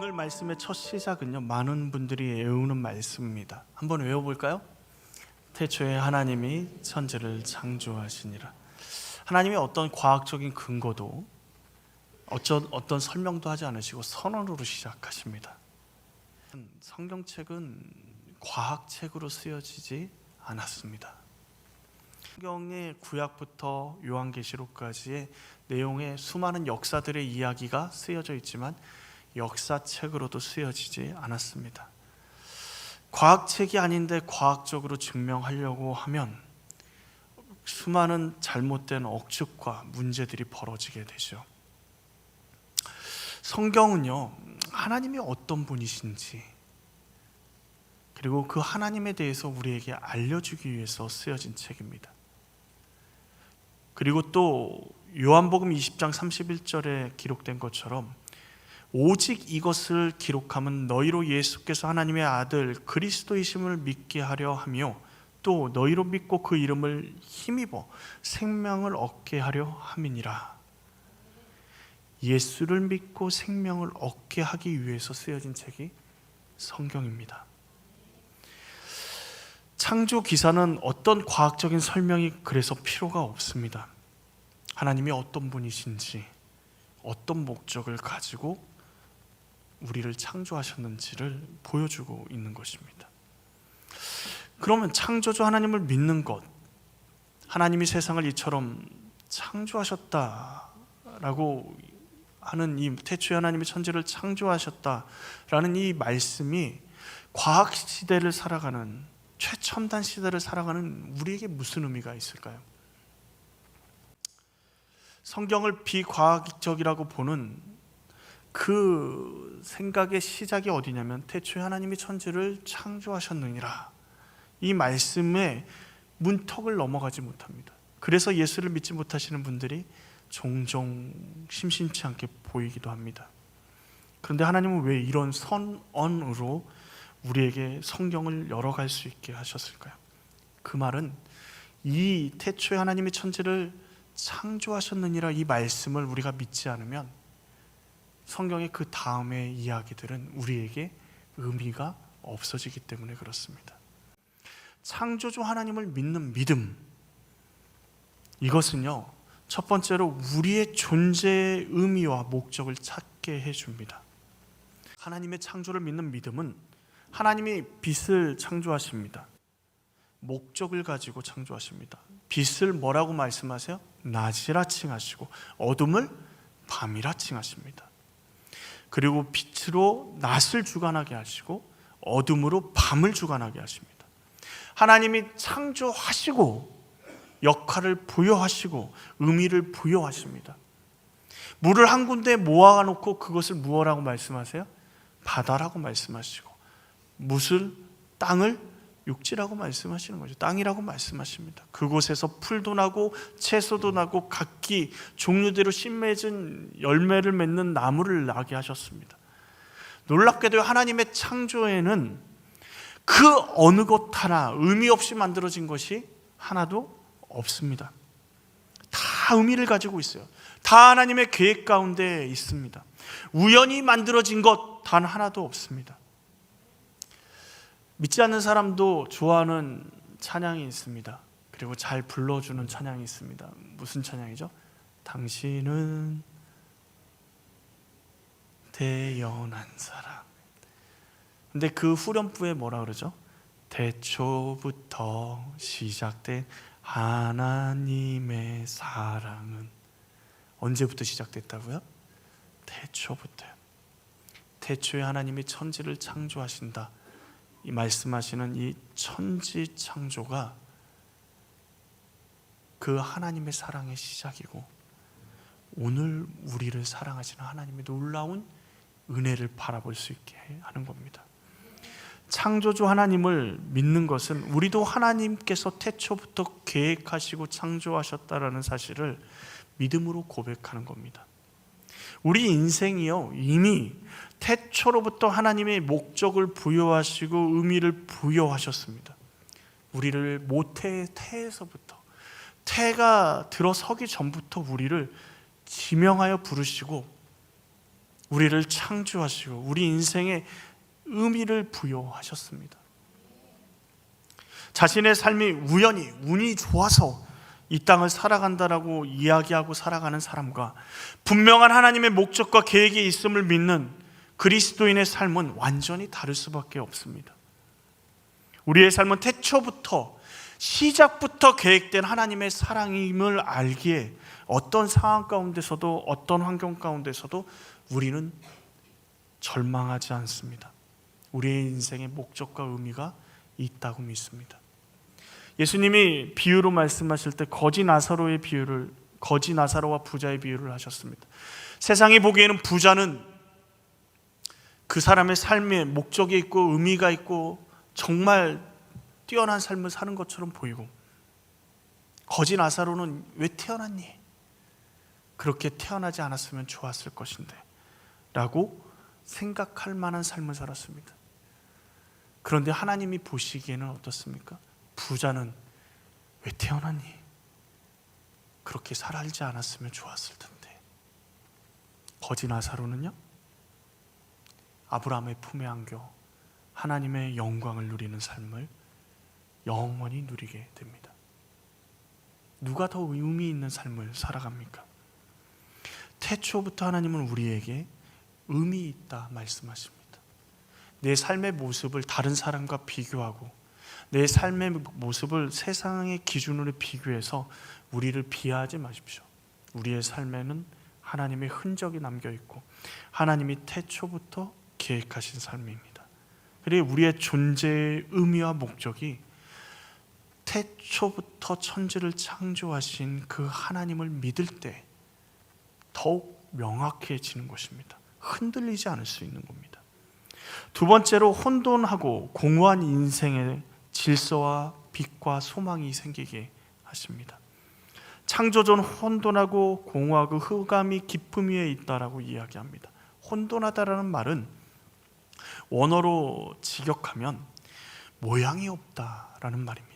오늘 말씀의 첫 시작은요, 많은 분들이 외우는 말씀입니다. 한번 외워볼까요? 태초에 하나님이 천지를 창조하시니라. 하나님이 어떤 과학적인 근거도 어떤 설명도 하지 않으시고 선언으로 시작하십니다. 성경책은 과학책으로 쓰여지지 않았습니다. 성경의 구약부터 요한계시록까지의 내용의 수많은 역사들의 이야기가 쓰여져 있지만 역사책으로도 쓰여지지 않았습니다. 과학책이 아닌데 과학적으로 증명하려고 하면 수많은 잘못된 억측과 문제들이 벌어지게 되죠. 성경은요, 하나님이 어떤 분이신지 그리고 그 하나님에 대해서 우리에게 알려주기 위해서 쓰여진 책입니다. 그리고 또 요한복음 20장 31절에 기록된 것처럼 오직 이것을 기록함은 너희로 예수께서 하나님의 아들 그리스도이심을 믿게 하려 하며 또 너희로 믿고 그 이름을 힘입어 생명을 얻게 하려 함이니라. 예수를 믿고 생명을 얻게 하기 위해서 쓰여진 책이 성경입니다. 창조 기사는 어떤 과학적인 설명이 그래서 필요가 없습니다. 하나님이 어떤 분이신지, 어떤 목적을 가지고 우리를 창조하셨는지를 보여주고 있는 것입니다. 그러면 창조주 하나님을 믿는 것, 하나님이 세상을 이처럼 창조하셨다라고 하는 이 태초에 하나님이 천지를 창조하셨다라는 이 말씀이 과학 시대를 살아가는, 최첨단 시대를 살아가는 우리에게 무슨 의미가 있을까요? 성경을 비과학적이라고 보는 그 생각의 시작이 어디냐면 태초에 하나님이 천지를 창조하셨느니라, 이 말씀에 문턱을 넘어가지 못합니다. 그래서 예수를 믿지 못하시는 분들이 종종 심심치 않게 보이기도 합니다. 그런데 하나님은 왜 이런 선언으로 우리에게 성경을 열어갈 수 있게 하셨을까요? 그 말은 이 태초에 하나님이 천지를 창조하셨느니라 이 말씀을 우리가 믿지 않으면 성경의 그 다음의 이야기들은 우리에게 의미가 없어지기 때문에 그렇습니다. 창조주 하나님을 믿는 믿음, 이것은요, 첫 번째로 우리의 존재의 의미와 목적을 찾게 해줍니다. 하나님의 창조를 믿는 믿음은 하나님이 빛을 창조하십니다. 목적을 가지고 창조하십니다. 빛을 뭐라고 말씀하세요? 낮이라 칭하시고 어둠을 밤이라 칭하십니다. 그리고 빛으로 낮을 주관하게 하시고 어둠으로 밤을 주관하게 하십니다. 하나님이 창조하시고 역할을 부여하시고 의미를 부여하십니다. 물을 한 군데 모아놓고 그것을 무엇이라고 말씀하세요? 바다라고 말씀하시고 무슨 땅을 육지라고 말씀하시는 거죠. 땅이라고 말씀하십니다. 그곳에서 풀도 나고 채소도 나고 각기 종류대로 씨 맺은 열매를 맺는 나무를 나게 하셨습니다. 놀랍게도 하나님의 창조에는 그 어느 것 하나 의미 없이 만들어진 것이 하나도 없습니다. 다 의미를 가지고 있어요. 다 하나님의 계획 가운데 있습니다. 우연히 만들어진 것 단 하나도 없습니다. 믿지 않는 사람도 좋아하는 찬양이 있습니다. 그리고 잘 불러주는 찬양이 있습니다. 무슨 찬양이죠? 당신은 대연한 사랑. 근데 그 후렴부에 뭐라 그러죠? 태초부터 시작된 하나님의 사랑은 언제부터 시작됐다고요? 태초부터요. 태초에 하나님이 천지를 창조하신다, 이 말씀하시는 이 천지 창조가 그 하나님의 사랑의 시작이고 오늘 우리를 사랑하시는 하나님의 놀라운 은혜를 바라볼 수 있게 하는 겁니다. 창조주 하나님을 믿는 것은 우리도 하나님께서 태초부터 계획하시고 창조하셨다라는 사실을 믿음으로 고백하는 겁니다. 우리 인생이요, 이미 태초로부터 하나님의 목적을 부여하시고 의미를 부여하셨습니다. 우리를 모태의 태에서부터, 태가 들어서기 전부터 우리를 지명하여 부르시고 우리를 창조하시고 우리 인생에 의미를 부여하셨습니다. 자신의 삶이 우연히 운이 좋아서 이 땅을 살아간다라고 이야기하고 살아가는 사람과 분명한 하나님의 목적과 계획이 있음을 믿는 그리스도인의 삶은 완전히 다를 수밖에 없습니다. 우리의 삶은 태초부터 시작부터 계획된 하나님의 사랑임을 알기에 어떤 상황 가운데서도 어떤 환경 가운데서도 우리는 절망하지 않습니다. 우리의 인생의 목적과 의미가 있다고 믿습니다. 예수님이 비유로 말씀하실 때 거지 나사로와 부자의 비유를 하셨습니다. 세상이 보기에는 부자는 그 사람의 삶에 목적이 있고 의미가 있고 정말 뛰어난 삶을 사는 것처럼 보이고, 거지 나사로는 왜 태어났니? 그렇게 태어나지 않았으면 좋았을 것인데 라고 생각할 만한 삶을 살았습니다. 그런데 하나님이 보시기에는 어떻습니까? 부자는 왜 태어났니? 그렇게 살지 않았으면 좋았을 텐데. 거지 나사로는요, 아브라함의 품에 안겨 하나님의 영광을 누리는 삶을 영원히 누리게 됩니다. 누가 더 의미 있는 삶을 살아갑니까? 태초부터 하나님은 우리에게 의미 있다 말씀하십니다. 내 삶의 모습을 다른 사람과 비교하고 내 삶의 모습을 세상의 기준으로 비교해서 우리를 비하하지 마십시오. 우리의 삶에는 하나님의 흔적이 남겨있고 하나님이 태초부터 계획하신 삶입니다. 그리고 우리의 존재의 의미와 목적이 태초부터 천지를 창조하신 그 하나님을 믿을 때 더욱 명확해지는 것입니다. 흔들리지 않을 수 있는 겁니다. 두 번째로, 혼돈하고 공허한 인생에 질서와 빛과 소망이 생기게 하십니다. 창조전 혼돈하고 공허하고 흑암이 깊음 위에 있다라고 이야기합니다. 혼돈하다라는 말은 원어로 직역하면 모양이 없다라는 말입니다.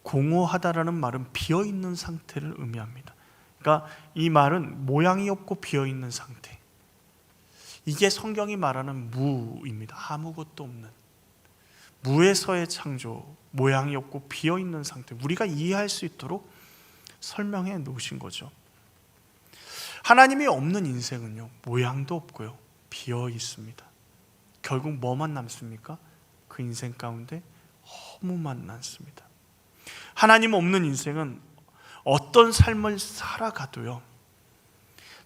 공허하다라는 말은 비어있는 상태를 의미합니다. 그러니까 이 말은 모양이 없고 비어있는 상태, 이게 성경이 말하는 무입니다. 아무것도 없는 무에서의 창조, 모양이 없고 비어있는 상태, 우리가 이해할 수 있도록 설명해 놓으신 거죠. 하나님이 없는 인생은요, 모양도 없고요, 비어 있습니다. 결국 뭐만 남습니까? 그 인생 가운데 허무만 남습니다. 하나님 없는 인생은 어떤 삶을 살아가도요,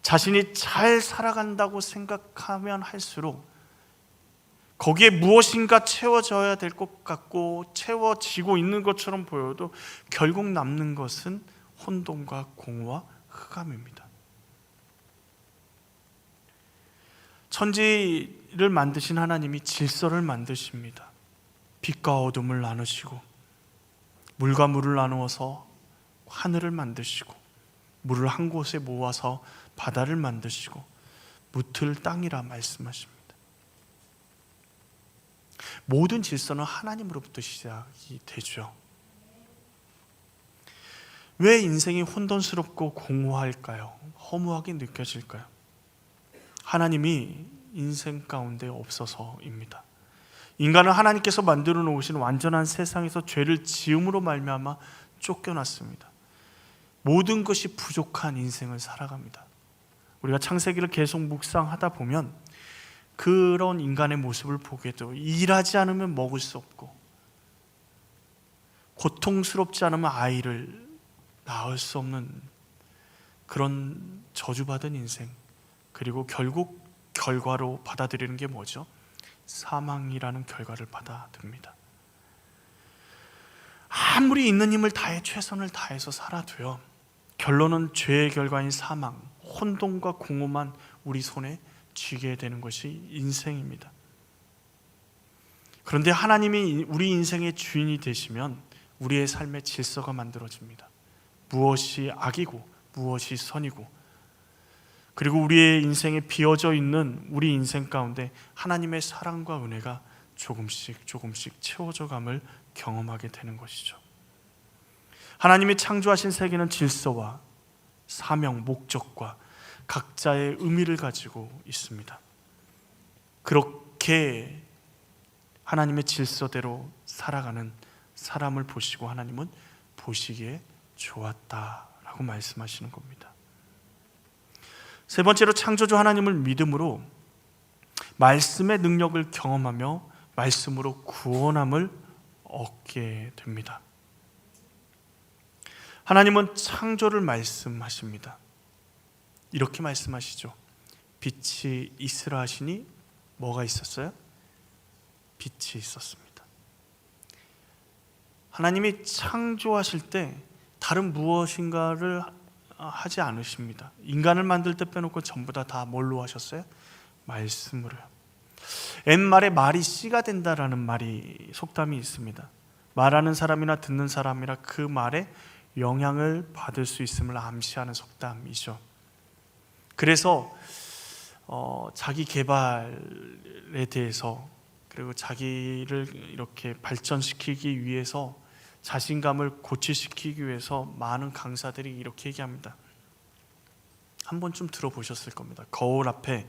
자신이 잘 살아간다고 생각하면 할수록 거기에 무엇인가 채워져야 될 것 같고 채워지고 있는 것처럼 보여도 결국 남는 것은 혼돈과 공허와 흑암입니다. 천지를 만드신 하나님이 질서를 만드십니다. 빛과 어둠을 나누시고 물과 물을 나누어서 하늘을 만드시고 물을 한 곳에 모아서 바다를 만드시고 묻을 땅이라 말씀하십니다. 모든 질서는 하나님으로부터 시작이 되죠. 왜 인생이 혼돈스럽고 공허할까요? 허무하게 느껴질까요? 하나님이 인생 가운데 없어서입니다. 인간을 하나님께서 만들어 놓으신 완전한 세상에서 죄를 지음으로 말미암아 쫓겨났습니다. 모든 것이 부족한 인생을 살아갑니다. 우리가 창세기를 계속 묵상하다 보면 그런 인간의 모습을 보게 되고, 일하지 않으면 먹을 수 없고 고통스럽지 않으면 아이를 낳을 수 없는 그런 저주받은 인생, 그리고 결국 결과로 받아들이는 게 뭐죠? 사망이라는 결과를 받아듭니다. 아무리 있는 힘을 다해 최선을 다해서 살아도요, 결론은 죄의 결과인 사망, 혼돈과 공허만 우리 손에 쥐게 되는 것이 인생입니다. 그런데 하나님이 우리 인생의 주인이 되시면 우리의 삶의 질서가 만들어집니다. 무엇이 악이고 무엇이 선이고, 그리고 우리의 인생에 비어져 있는 우리 인생 가운데 하나님의 사랑과 은혜가 조금씩 채워져 감을 경험하게 되는 것이죠. 하나님이 창조하신 세계는 질서와 사명, 목적과 각자의 의미를 가지고 있습니다. 그렇게 하나님의 질서대로 살아가는 사람을 보시고 하나님은 보시기에 좋았다라고 말씀하시는 겁니다. 세 번째로 창조주 하나님을 믿음으로 말씀의 능력을 경험하며 말씀으로 구원함을 얻게 됩니다. 하나님은 창조를 말씀하십니다. 이렇게 말씀하시죠. 빛이 있으라 하시니 뭐가 있었어요? 빛이 있었습니다. 하나님이 창조하실 때 다른 무엇인가를 하지 않으십니다. 인간을 만들 때 빼놓고 전부 다 뭘로 하셨어요? 말씀으로요. 옛말에 말이 씨가 된다라는 말이 속담이 있습니다. 말하는 사람이나 듣는 사람이라 그 말에 영향을 받을 수 있음을 암시하는 속담이죠. 그래서 자기 개발에 대해서 그리고 자기를 이렇게 발전시키기 위해서 자신감을 고취시키기 위해서 많은 강사들이 이렇게 얘기합니다. 한 번쯤 들어보셨을 겁니다. 거울 앞에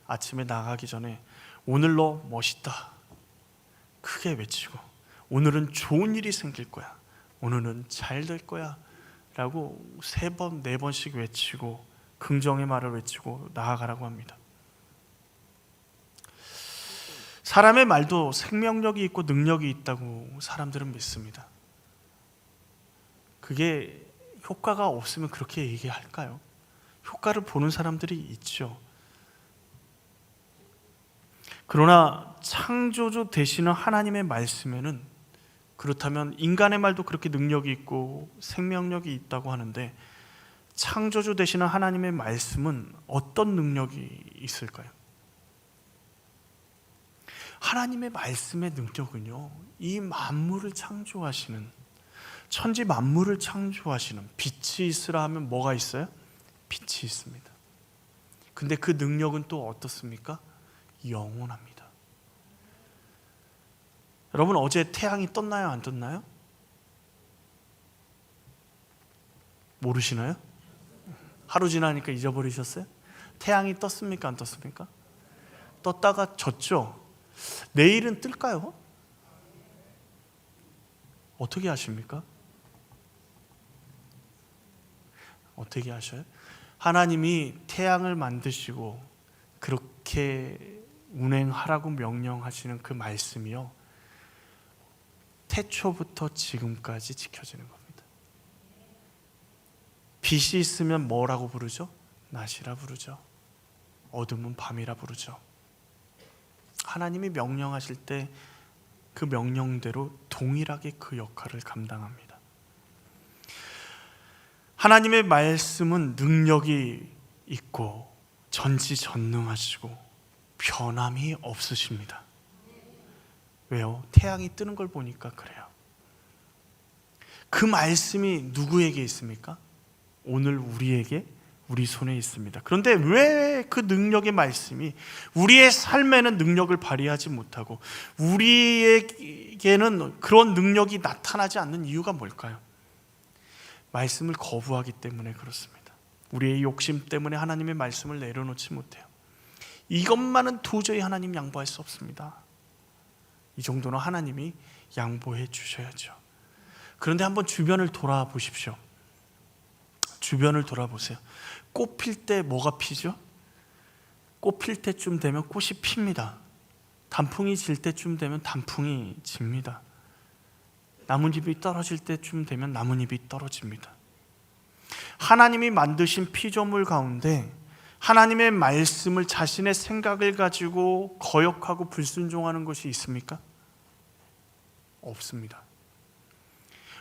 아침에 나가기 전에 오늘 너 멋있다 크게 외치고, 오늘은 좋은 일이 생길 거야, 오늘은 잘 될 거야 라고 3번, 4번씩 외치고 긍정의 말을 외치고 나아가라고 합니다. 사람의 말도 생명력이 있고 능력이 있다고 사람들은 믿습니다. 그게 효과가 없으면 그렇게 얘기할까요? 효과를 보는 사람들이 있죠. 그러나 창조주 되시는 하나님의 말씀에는, 그렇다면 인간의 말도 그렇게 능력이 있고 생명력이 있다고 하는데 창조주 되시는 하나님의 말씀은 어떤 능력이 있을까요? 하나님의 말씀의 능력은요, 이 만물을 창조하시는, 천지 만물을 창조하시는, 빛이 있으라 하면 뭐가 있어요? 빛이 있습니다. 근데 그 능력은 또 어떻습니까? 영원합니다. 여러분, 어제 태양이 떴나요? 안 떴나요? 모르시나요? 하루 지나니까 잊어버리셨어요? 태양이 떴습니까? 안 떴습니까? 떴다가 졌죠? 내일은 뜰까요? 어떻게 아십니까? 어떻게 아셔요? 하나님이 태양을 만드시고 그렇게 운행하라고 명령하시는 그 말씀이요, 태초부터 지금까지 지켜지는 겁니다. 빛이 있으면 뭐라고 부르죠? 낮이라 부르죠. 어둠은 밤이라 부르죠. 하나님이 명령하실 때 그 명령대로 동일하게 그 역할을 감당합니다. 하나님의 말씀은 능력이 있고 전지전능하시고 변함이 없으십니다. 왜요? 태양이 뜨는 걸 보니까 그래요. 그 말씀이 누구에게 있습니까? 오늘 우리에게, 우리 손에 있습니다. 그런데 왜 그 능력의 말씀이 우리의 삶에는 능력을 발휘하지 못하고 우리에게는 그런 능력이 나타나지 않는 이유가 뭘까요? 말씀을 거부하기 때문에 그렇습니다. 우리의 욕심 때문에 하나님의 말씀을 내려놓지 못해요. 이것만은 도저히 하나님 양보할 수 없습니다. 이 정도는 하나님이 양보해 주셔야죠. 그런데 한번 주변을 돌아보십시오. 주변을 돌아보세요. 꽃 필 때 뭐가 피죠? 꽃 필 때쯤 되면 꽃이 핍니다. 단풍이 질 때쯤 되면 단풍이 집니다. 나뭇잎이 떨어질 때쯤 되면 나뭇잎이 떨어집니다. 하나님이 만드신 피조물 가운데 하나님의 말씀을 자신의 생각을 가지고 거역하고 불순종하는 것이 있습니까? 없습니다.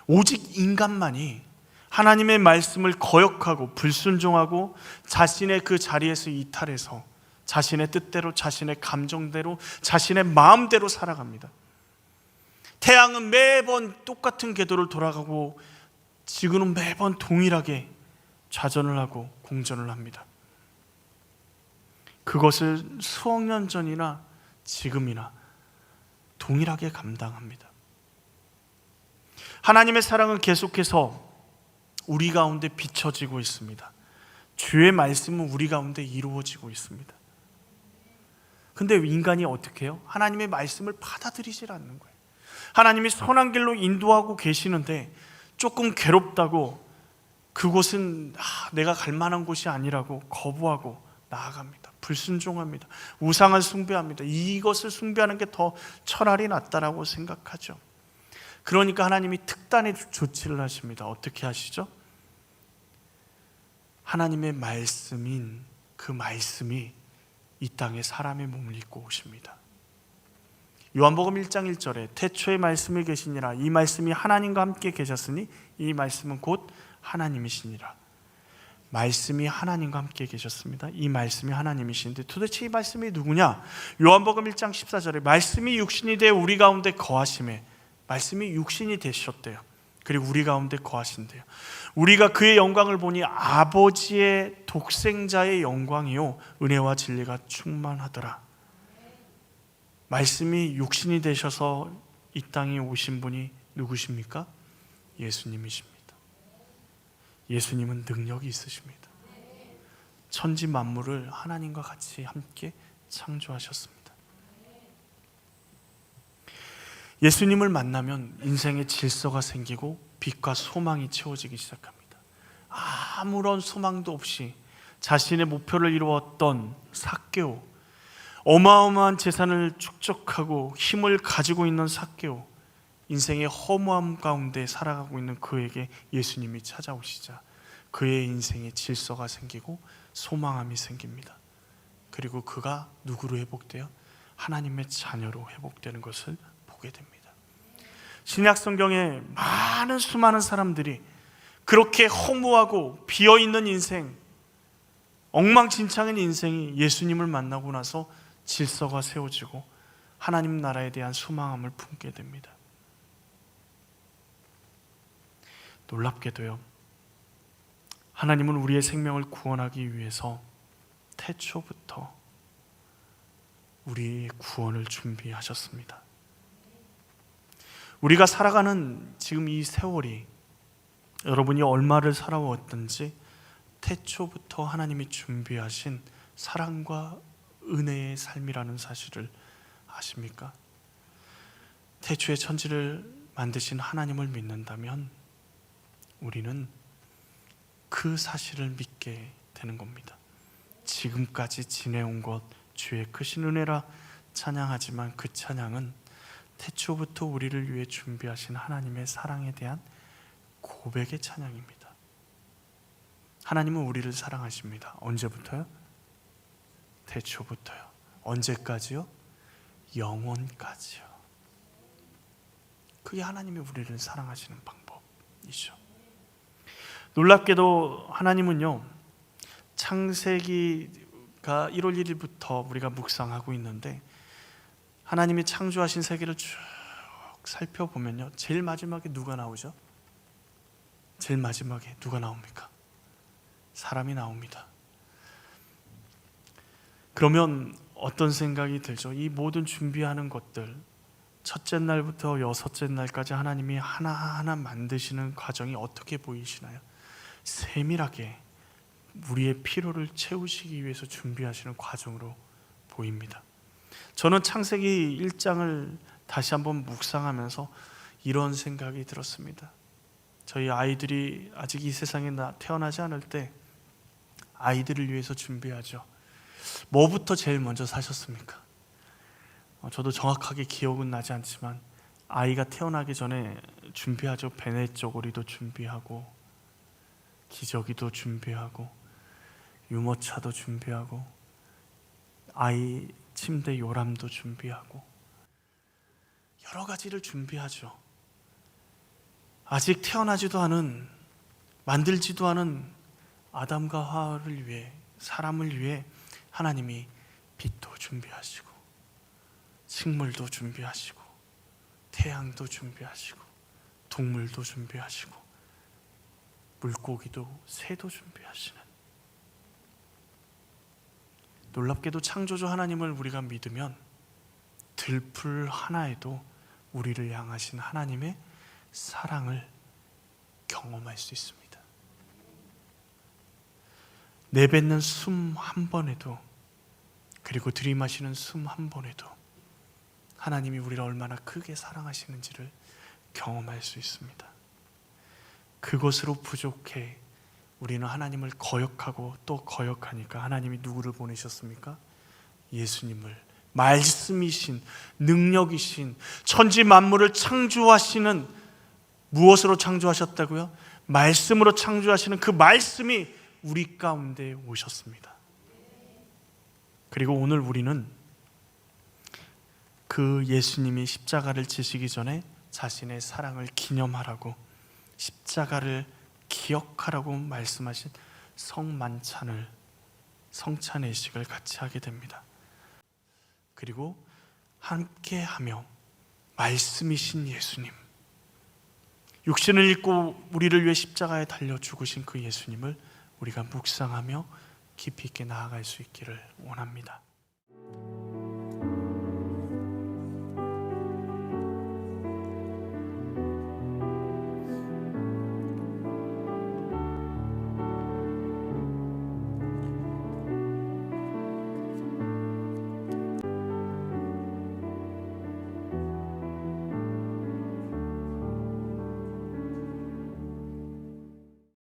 오직 인간만이 하나님의 말씀을 거역하고 불순종하고 자신의 그 자리에서 이탈해서 자신의 뜻대로, 자신의 감정대로, 자신의 마음대로 살아갑니다. 태양은 매번 똑같은 궤도를 돌아가고 지구는 매번 동일하게 좌전을 하고 공전을 합니다. 그것을 수억 년 전이나 지금이나 동일하게 감당합니다. 하나님의 사랑은 계속해서 우리 가운데 비춰지고 있습니다. 주의 말씀은 우리 가운데 이루어지고 있습니다. 근데 인간이 어떻게 해요? 하나님의 말씀을 받아들이질 않는 거예요. 하나님이 선한 길로 인도하고 계시는데 조금 괴롭다고 그곳은 내가 갈 만한 곳이 아니라고 거부하고 나아갑니다. 불순종합니다. 우상을 숭배합니다. 이것을 숭배하는 게 더 차라리 낫다라고 생각하죠. 그러니까 하나님이 특단의 조치를 하십니다. 어떻게 하시죠? 하나님의 말씀인 그 말씀이 이 땅에 사람의 몸을 입고 오십니다. 요한복음 1장 1절에 태초에 말씀이 계시니라. 이 말씀이 하나님과 함께 계셨으니 이 말씀은 곧 하나님이시니라. 말씀이 하나님과 함께 계셨습니다. 이 말씀이 하나님이신데 도대체 이 말씀이 누구냐? 요한복음 1장 14절에 말씀이 육신이 되어 우리 가운데 거하심에, 말씀이 육신이 되셨대요. 그리고 우리 가운데 거하신대요. 우리가 그의 영광을 보니 아버지의 독생자의 영광이요 은혜와 진리가 충만하더라. 말씀이 육신이 되셔서 이 땅에 오신 분이 누구십니까? 예수님이십니다. 예수님은 능력이 있으십니다. 천지 만물을 하나님과 같이 함께 창조하셨습니다. 예수님을 만나면 인생의 질서가 생기고 빛과 소망이 채워지기 시작합니다. 아무런 소망도 없이 자신의 목표를 이루었던 삭개오, 어마어마한 재산을 축적하고 힘을 가지고 있는 삭개오, 인생의 허무함 가운데 살아가고 있는 그에게 예수님이 찾아오시자 그의 인생에 질서가 생기고 소망함이 생깁니다. 그리고 그가 누구로 회복돼요? 하나님의 자녀로 회복되는 것을 보게 됩니다. 신약 성경에 많은 수많은 사람들이 그렇게 허무하고 비어있는 인생, 엉망진창인 인생이 예수님을 만나고 나서 질서가 세워지고 하나님 나라에 대한 소망함을 품게 됩니다. 놀랍게도요, 하나님은 우리의 생명을 구원하기 위해서 태초부터 우리의 구원을 준비하셨습니다. 우리가 살아가는 지금 이 세월이 여러분이 얼마를 살아왔든지 태초부터 하나님이 준비하신 사랑과 은혜의 삶이라는 사실을 아십니까? 태초에 천지를 만드신 하나님을 믿는다면 우리는 그 사실을 믿게 되는 겁니다. 지금까지 지내온 것 주의 크신 은혜라 찬양하지만 그 찬양은 태초부터 우리를 위해 준비하신 하나님의 사랑에 대한 고백의 찬양입니다. 하나님은 우리를 사랑하십니다. 언제부터요? 태초부터요. 언제까지요? 영원까지요. 그게 하나님이 우리를 사랑하시는 방법이죠. 놀랍게도 하나님은요, 창세기가 1월 1일부터 우리가 묵상하고 있는데 하나님이 창조하신 세계를 쭉 살펴보면요, 제일 마지막에 누가 나오죠? 제일 마지막에 누가 나옵니까? 사람이 나옵니다. 그러면 어떤 생각이 들죠? 이 모든 준비하는 것들, 첫째 날부터 여섯째 날까지 하나님이 하나하나 만드시는 과정이 어떻게 보이시나요? 세밀하게 우리의 필요를 채우시기 위해서 준비하시는 과정으로 보입니다. 저는 창세기 1장을 다시 한번 묵상하면서 이런 생각이 들었습니다. 저희 아이들이 아직 이 세상에 태어나지 않을 때 아이들을 위해서 준비하죠. 뭐부터 제일 먼저 사셨습니까? 저도 정확하게 기억은 나지 않지만 아이가 태어나기 전에 준비하죠. 베네 쪼고리도 준비하고 기저귀도 준비하고 유모차도 준비하고 아이 침대 요람도 준비하고 여러 가지를 준비하죠. 아직 태어나지도 않은, 만들지도 않은 아담과 하와를 위해, 사람을 위해 하나님이 빛도 준비하시고 식물도 준비하시고 태양도 준비하시고 동물도 준비하시고 물고기도 새도 준비하시는, 놀랍게도 창조주 하나님을 우리가 믿으면 들풀 하나에도 우리를 향하신 하나님의 사랑을 경험할 수 있습니다. 내뱉는 숨 한 번에도 그리고 들이마시는 숨 한 번에도 하나님이 우리를 얼마나 크게 사랑하시는지를 경험할 수 있습니다. 그것으로 부족해 우리는 하나님을 거역하고 또 거역하니까 하나님이 누구를 보내셨습니까? 예수님을, 말씀이신, 능력이신, 천지 만물을 창조하시는, 무엇으로 창조하셨다고요? 말씀으로 창조하시는 그 말씀이 우리 가운데 오셨습니다. 그리고 오늘 우리는 그 예수님이 십자가를 지시기 전에 자신의 사랑을 기념하라고, 십자가를 기억하라고 말씀하신 성찬의 의식을 같이 하게 됩니다. 그리고 함께하며 말씀이신 예수님, 육신을 입고 우리를 위해 십자가에 달려 죽으신 그 예수님을 우리가 묵상하며 깊이 있게 나아갈 수 있기를 원합니다.